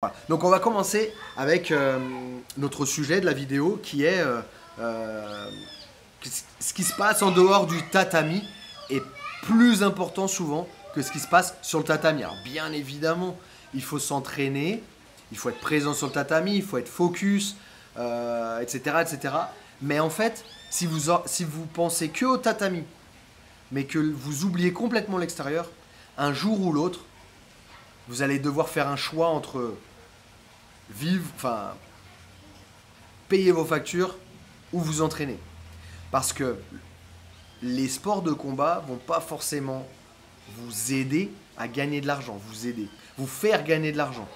Voilà. Donc on va commencer avec notre sujet de la vidéo qui est ce qui se passe en dehors du tatami est plus important souvent que ce qui se passe sur le tatami. Alors bien évidemment, il faut s'entraîner, il faut être présent sur le tatami, il faut être focus, etc., etc. Mais en fait, si vous pensez que au tatami, mais que vous oubliez complètement l'extérieur, un jour ou l'autre, vous allez devoir faire un choix entre payer vos factures ou vous entraîner. Parce que les sports de combat vont pas forcément vous aider à gagner de l'argent, vous faire gagner de l'argent.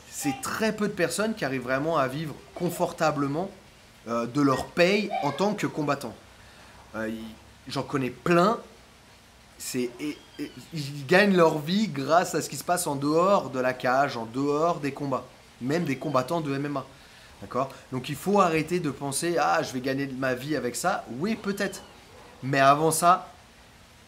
C'est très peu de personnes qui arrivent vraiment à vivre confortablement de leur paye en tant que combattant. J'en connais plein. Ils gagnent leur vie grâce à ce qui se passe en dehors de la cage, en dehors des combats, même des combattants de MMA. D'accord ? Donc il faut arrêter de penser « Ah, je vais gagner ma vie avec ça ». Oui, peut-être. Mais avant ça,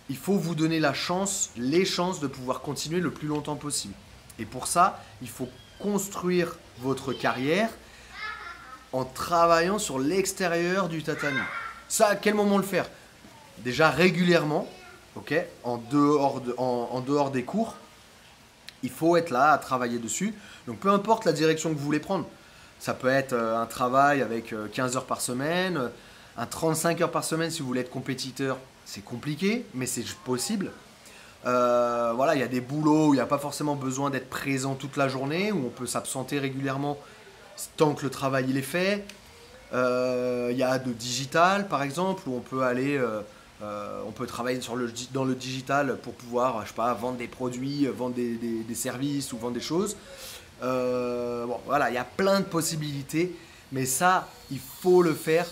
il faut vous donner les chances de pouvoir continuer le plus longtemps possible. Et pour ça, il faut construire votre carrière en travaillant sur l'extérieur du tatami. Ça, à quel moment le faire ? Déjà régulièrement. Ok, en dehors des cours, il faut être là à travailler dessus. Donc peu importe la direction que vous voulez prendre, ça peut être un travail avec 15 heures par semaine, un 35 heures par semaine si vous voulez être compétiteur, c'est compliqué, mais c'est possible. Voilà, il y a des boulots où il n'y a pas forcément besoin d'être présent toute la journée, où on peut s'absenter régulièrement tant que le travail il est fait. Il y a de digital par exemple, où on peut aller... on peut travailler dans le digital pour pouvoir, je sais pas, vendre des produits, vendre des services ou vendre des choses. Bon, voilà, il y a plein de possibilités, mais ça, il faut le faire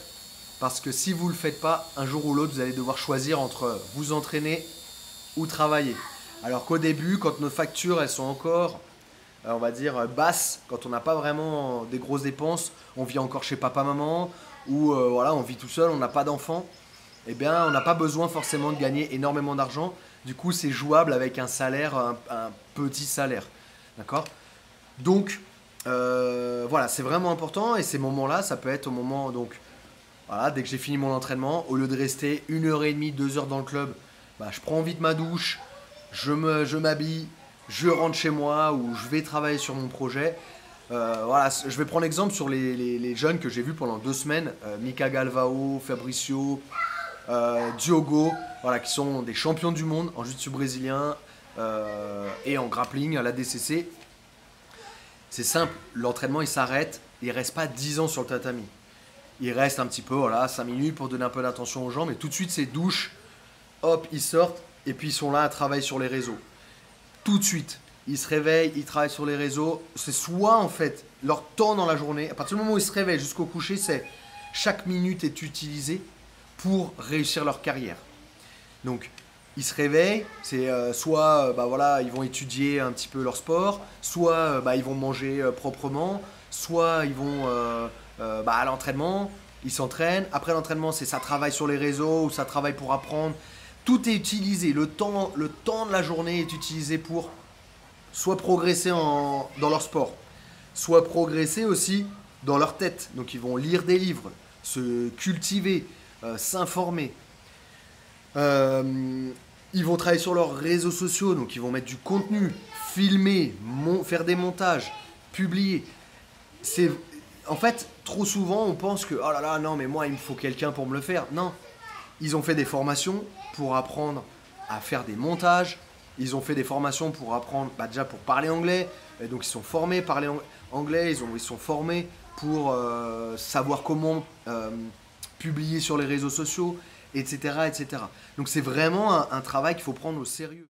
parce que si vous ne le faites pas, un jour ou l'autre, vous allez devoir choisir entre vous entraîner ou travailler. Alors qu'au début, quand nos factures, elles sont encore, on va dire, basses, quand on n'a pas vraiment des grosses dépenses, on vit encore chez papa-maman ou voilà, on vit tout seul, on n'a pas d'enfants. Eh bien, on n'a pas besoin forcément de gagner énormément d'argent. Du coup, c'est jouable avec un salaire, un petit salaire. D'accord ? Donc, voilà, c'est vraiment important. Et ces moments-là, ça peut être au moment, donc, voilà, dès que j'ai fini mon entraînement, au lieu de rester 1h30, 2 heures dans le club, bah, je prends vite ma douche, je m'habille, je rentre chez moi ou je vais travailler sur mon projet. Voilà, je vais prendre l'exemple sur les jeunes que j'ai vus pendant 2 semaines. Mika Galvao, Fabricio... Diogo, voilà, qui sont des champions du monde en jiu-jitsu brésilien et en grappling à la DCC. C'est simple, l'entraînement il s'arrête, il reste pas 10 ans sur le tatami. Il reste un petit peu, voilà, 5 minutes pour donner un peu d'attention aux gens, mais tout de suite c'est douche, hop, ils sortent et puis ils sont là à travailler sur les réseaux. Tout de suite, ils se réveillent, ils travaillent sur les réseaux. C'est soit en fait leur temps dans la journée, à partir du moment où ils se réveillent jusqu'au coucher, c'est chaque minute est utilisée pour réussir leur carrière. Donc, ils se réveillent, c'est soit voilà, ils vont étudier un petit peu leur sport, soit ils vont manger proprement, soit ils vont à l'entraînement, ils s'entraînent. Après l'entraînement, c'est ça travaille sur les réseaux ou ça travaille pour apprendre. Tout est utilisé, le temps de la journée est utilisé pour soit progresser dans leur sport, soit progresser aussi dans leur tête. Donc, ils vont lire des livres, se cultiver, s'informer. Ils vont travailler sur leurs réseaux sociaux, donc ils vont mettre du contenu, filmer, faire des montages, publier. En fait, trop souvent, on pense que oh là là, non, mais moi, il me faut quelqu'un pour me le faire. Non, ils ont fait des formations pour apprendre à faire des montages. Ils ont fait des formations pour apprendre, déjà pour parler anglais. Et donc, ils sont formés à parler anglais. Ils sont formés pour savoir comment publier sur les réseaux sociaux, etc., etc. Donc c'est vraiment un travail qu'il faut prendre au sérieux.